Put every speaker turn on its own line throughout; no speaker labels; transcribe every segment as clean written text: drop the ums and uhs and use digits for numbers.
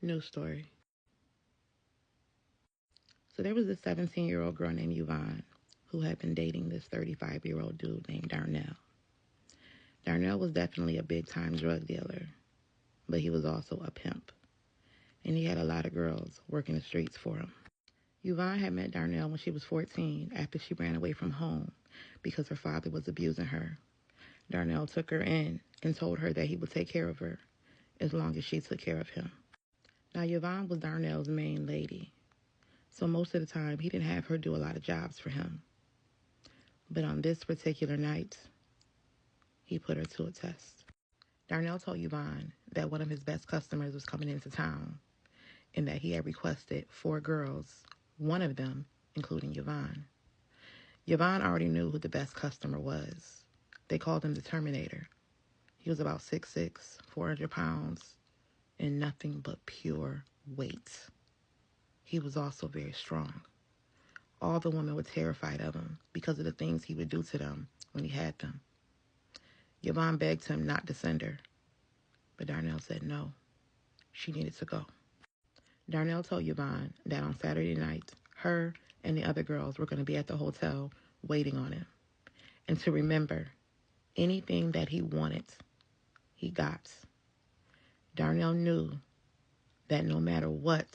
New story. So there was this 17-year-old girl named Yvonne who had been dating this 35-year-old dude named Darnell. Darnell was definitely a big-time drug dealer, but he was also a pimp. And he had a lot of girls working the streets for him. Yvonne had met Darnell when she was 14 after she ran away from home because her father was abusing her. Darnell took her in and told her that he would take care of her as long as she took care of him. Now, Yvonne was Darnell's main lady, so most of the time he didn't have her do a lot of jobs for him. But on this particular night, he put her to a test. Darnell told Yvonne that one of his best customers was coming into town and that he had requested 4 girls, one of them including Yvonne. Yvonne already knew who the best customer was. They called him the Terminator. He was about 6'6", 400 pounds, and nothing but pure weight. He was also very strong. All the women were terrified of him because of the things he would do to them when he had them. Yvonne begged him not to send her, but Darnell said no. She needed to go. Darnell told Yvonne that on Saturday night, her and the other girls were going to be at the hotel waiting on him. And to remember, anything that he wanted, he got. Darnell knew that no matter what,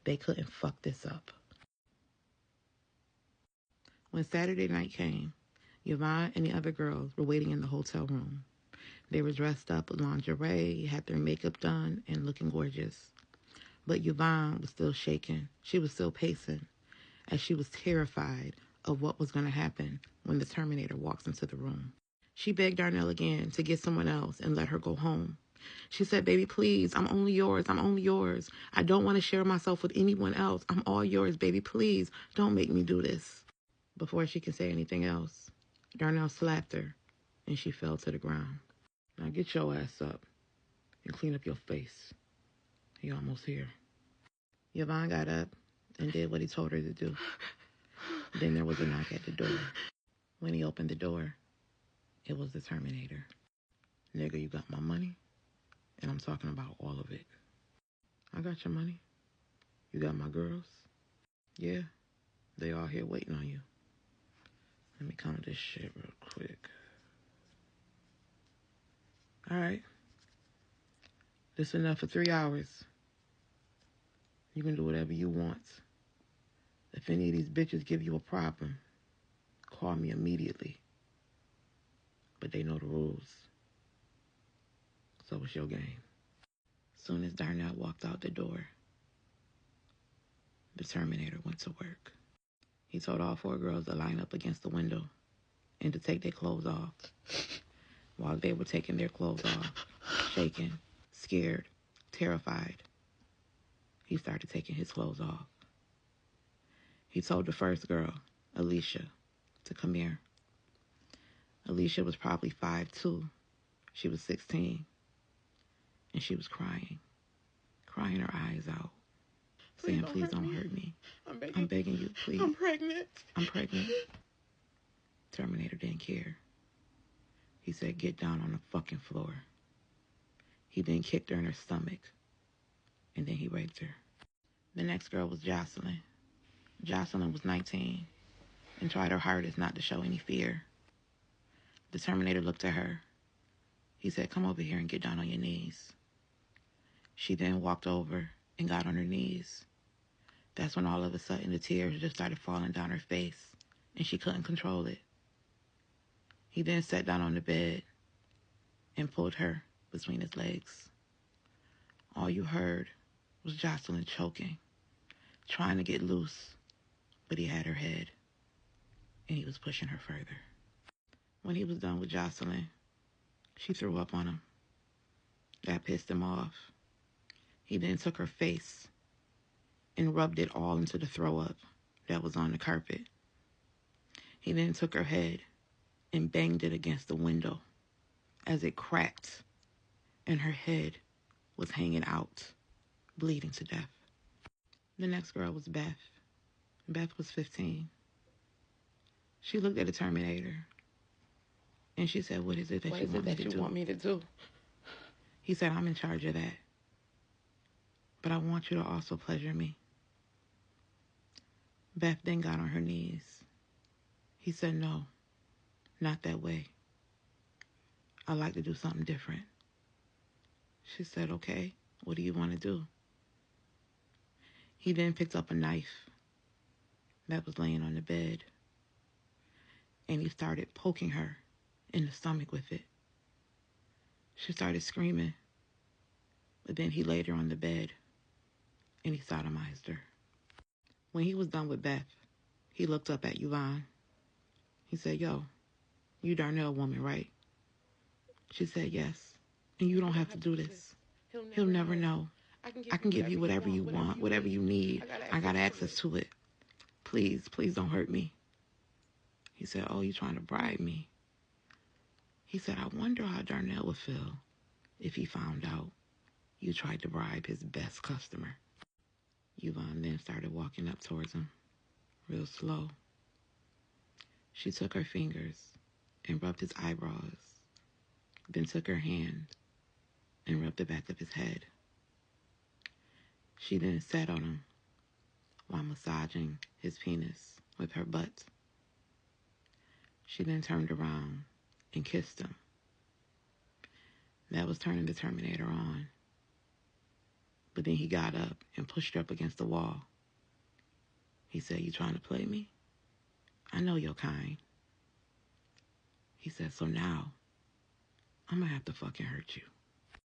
they couldn't fuck this up. When Saturday night came, Yvonne and the other girls were waiting in the hotel room. They were dressed up in lingerie, had their makeup done, and looking gorgeous. But Yvonne was still shaking. She was still pacing, as she was terrified of what was going to happen when the Terminator walks into the room. She begged Darnell again to get someone else and let her go home. She said, "Baby, please, I'm only yours. I'm only yours. I don't want to share myself with anyone else. I'm all yours, baby. Please, don't make me do this." Before she could say anything else, Darnell slapped her, and she fell to the ground. "Now get your ass up and clean up your face. He almost here." Yvonne got up and did what he told her to do. Then there was a knock at the door. When he opened the door, it was the Terminator. "Nigga, you got my money? And I'm talking about all of it." "I got your money. You got my girls?" "Yeah, they all here waiting on you." Let me count this shit real quick. "All right. This enough for 3 hours. You can do whatever you want. If any of these bitches give you a problem, call me immediately. But they know the rules. So it's your game." Soon as Darnell walked out the door, the Terminator went to work. He told all 4 girls to line up against the window and to take their clothes off. While they were taking their clothes off, shaking, scared, terrified, he started taking his clothes off. He told the first girl, Alicia, to come here. Alicia was probably 5'2". She was 16. And she was crying her eyes out, saying, "Please don't hurt me. I'm begging you, please. I'm pregnant. I'm pregnant." Terminator didn't care. He said, "Get down on the fucking floor." He then kicked her in her stomach, and then he raped her. The next girl was Jocelyn. Jocelyn was 19 and tried her hardest not to show any fear. The Terminator looked at her. He said, "Come over here and get down on your knees." She then walked over and got on her knees. That's when all of a sudden the tears just started falling down her face, and she couldn't control it. He then sat down on the bed and pulled her between his legs. All you heard was Jocelyn choking, trying to get loose, but he had her head, and he was pushing her further. When he was done with Jocelyn, she threw up on him. That pissed him off. He then took her face and rubbed it all into the throw up that was on the carpet. He then took her head and banged it against the window as it cracked, and her head was hanging out, bleeding to death. The next girl was Beth. Beth was 15. She looked at the Terminator, and she said, "What is it that you want me to do?" He said, "I'm in charge of that." but I want you to also pleasure me. Beth then got on her knees. He said, no, not that way. I'd like to do something different. She said, okay, what do you want to do? He then picked up a knife that was laying on the bed, and he started poking her in the stomach with it. She started screaming, but then he laid her on the bed, and he sodomized her. When he was done with Beth, he looked up at Yvonne. He said, yo, you Darnell woman, right? She said, yes. And you don't have to do this. He'll never know. I can give you whatever you want, whatever you need. I got access to it. Please, please don't hurt me. He said, oh, you trying to bribe me? He said, I wonder how Darnell would feel if he found out you tried to bribe his best customer. Yvonne then started walking up towards him, real slow. She took her fingers and rubbed his eyebrows, then took her hand and rubbed the back of his head. She then sat on him while massaging his penis with her butt. She then turned around and kissed him. That was turning the Terminator on. But then he got up and pushed her up against the wall. He said, you trying to play me? I know your kind. He said, so now I'm going to have to fucking hurt you.